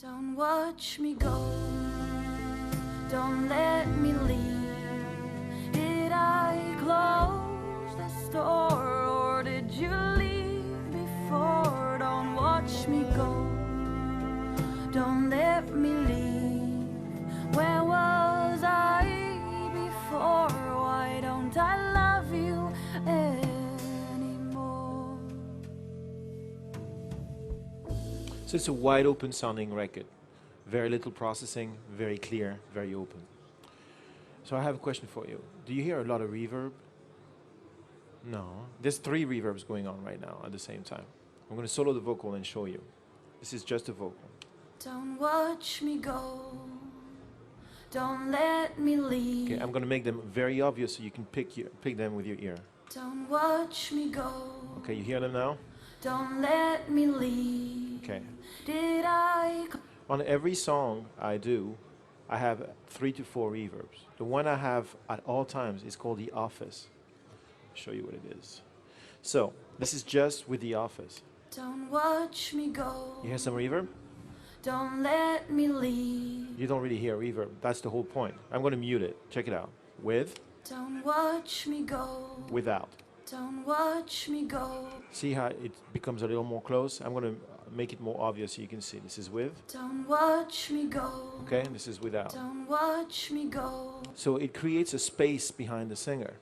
Don't watch me go, don't let me leave. Did I close the store or did you leave before? Don't watch me go, don't let me leave. Where was I before? Why don't I love you anymore? So it's a wide open sounding record. Very little processing, very clear, very open. So I have a question for you. Do you hear a lot of reverb? No. There's 3 reverbs going on right now at the same time. I'm going to solo the vocal and show you. This is just a vocal. Don't watch me go, don't let me leave. Okay, I'm going to make them very obvious so you can pick them with your ear. Don't watch me go. Okay, you hear them now? Don't let me leave. Okay. Did I? On every song I do, I have 3 to 4 reverbs. The one I have at all times is called The Office. I'll show you what it is. So, this is just with The Office. Don't watch me go. You hear some reverb? Don't let me leave. You don't really hear reverb. That's the whole point. I'm going to mute it. Check it out. With, Don't watch me go. without. Don't watch me go. See how it becomes a little more close? I'm going to make it more obvious so you can see. This is with. Don't watch me go. Okay, and this is without. Don't watch me go. So it creates a space behind the singer.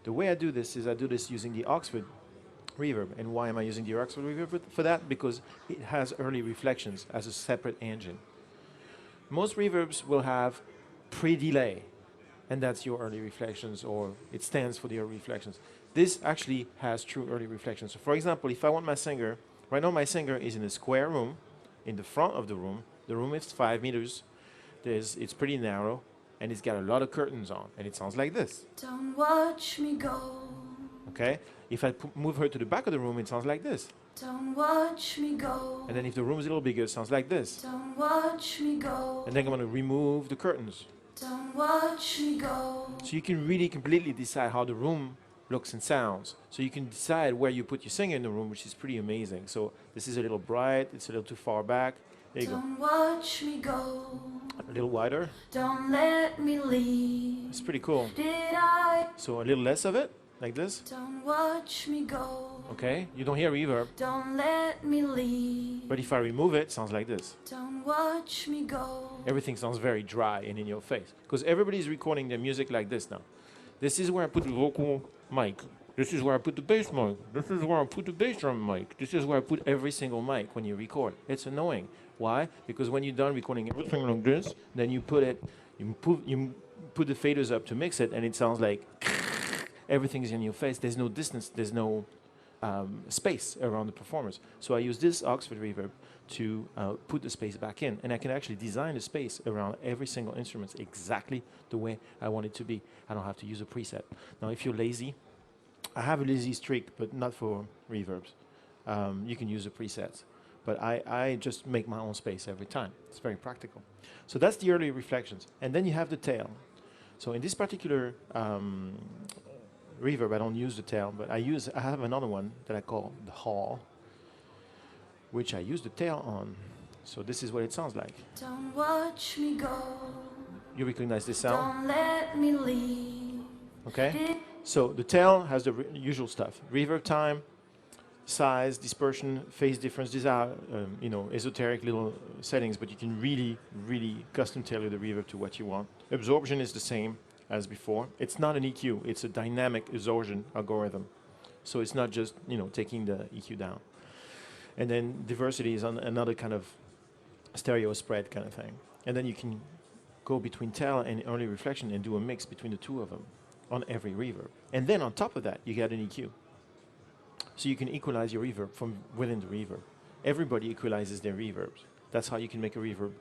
The way I do this is I do this using the Oxford reverb. And why am I using the Oxford reverb for that? Because it has early reflections as a separate engine. Most reverbs will have pre-delay, and that's your early reflections, or it stands for the early reflections. This actually has true early reflections. So for example, if I want my singer, right now my singer is in a square room, in the front of the room. The room is 5 meters. It's pretty narrow, and it's got a lot of curtains on, and it sounds like this. Don't watch me go. Okay? If I move her to the back of the room, it sounds like this. Don't watch me go. And then if the room is a little bigger, it sounds like this. Don't watch me go. And then I'm going to remove the curtains. Don't watch me go. So you can really completely decide how the room looks and sounds. So you can decide where you put your singer in the room, which is pretty amazing. So this is a little bright, it's a little too far back. There you go. Don't watch me go. A little wider. Don't let me leave. It's pretty cool. Did I? So a little less of it, like this. Don't watch me go. Okay, you don't hear reverb. Don't let me leave. But if I remove it, it sounds like this. Don't watch me go. Everything sounds very dry and in your face. Because everybody's recording their music like this now. This is where I put the vocal mic. This is where I put the bass mic. This is where I put the bass drum mic. This is where I put every single mic when you record. It's annoying. Why? Because when you're done recording everything like this, then you put the faders up to mix it, and it sounds like everything's in your face. There's no distance. There's no space around the performers. So I use this Oxford reverb to put the space back in, and I can actually design the space around every single instrument exactly the way I want it to be. I don't have to use a preset. Now, if you're lazy, I have a lazy streak, but not for reverbs. You can use the presets, but I just make my own space every time. It's very practical. So that's the early reflections, and then you have the tail. So in this particular reverb, I don't use the tail, but I have another one that I call the hall, which I use the tail on. So this is what it sounds like. Don't watch me go. You recognize this sound? Don't let me leave. Okay. So the tail has the usual stuff: reverb time, size, dispersion, phase difference. These are esoteric little settings, but you can really custom tailor the reverb to what you want. Absorption is the same as before. It's not an EQ, it's a dynamic absorption algorithm. So it's not just, taking the EQ down. And then diversity is on another kind of stereo spread kind of thing. And then you can go between tail and early reflection and do a mix between the two of them on every reverb. And then on top of that, you get an EQ. So you can equalize your reverb from within the reverb. Everybody equalizes their reverbs. That's how you can make a reverb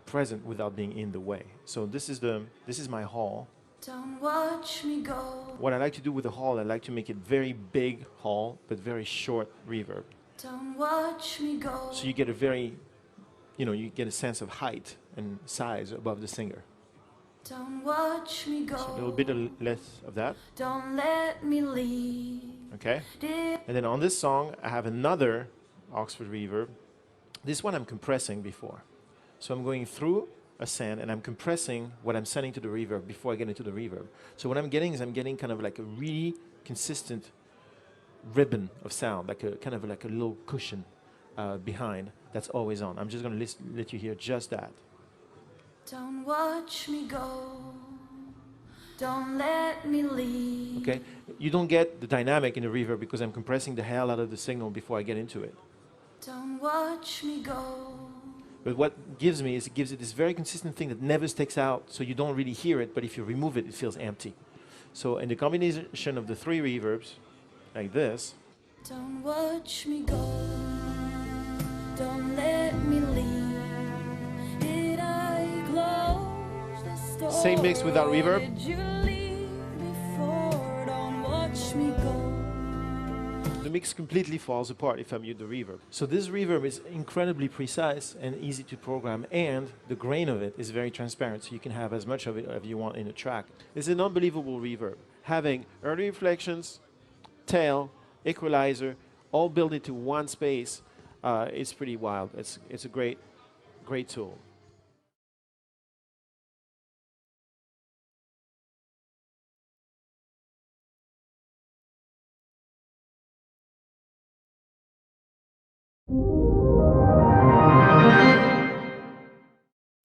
present without being in the way. So this is my hall. Don't watch me go. What I like to do with the hall, I like to make it very big hall, but very short reverb. Don't watch me go. So you get a very, you get a sense of height and size above the singer. Don't watch me go. So a little bit less of that. Don't let me leave. Okay. And then on this song, I have another Oxford reverb This one I'm compressing before. So I'm going through a send and I'm compressing what I'm sending to the reverb before I get into the reverb. So what I'm getting is I'm getting kind of like a really consistent ribbon of sound, like a kind of like a little cushion behind that's always on. I'm just going to let you hear just that. Don't watch me go. Don't let me leave. Okay, you don't get the dynamic in the reverb because I'm compressing the hell out of the signal before I get into it. Don't watch me go. But what gives me is it gives it this very consistent thing that never sticks out, so you don't really hear it, but if you remove it, it feels empty. So in the combination of the three reverbs, like this. Don't watch me go. Don't let me leave. Did I close the door? Same mix without reverb. Did you leave before? Don't watch me go. The mix completely falls apart if I mute the reverb. So this reverb is incredibly precise and easy to program, and the grain of it is very transparent, so you can have as much of it as you want in a track. It's an unbelievable reverb, having early reflections, tail, equalizer, all built into one space. It's pretty wild. It's a great tool.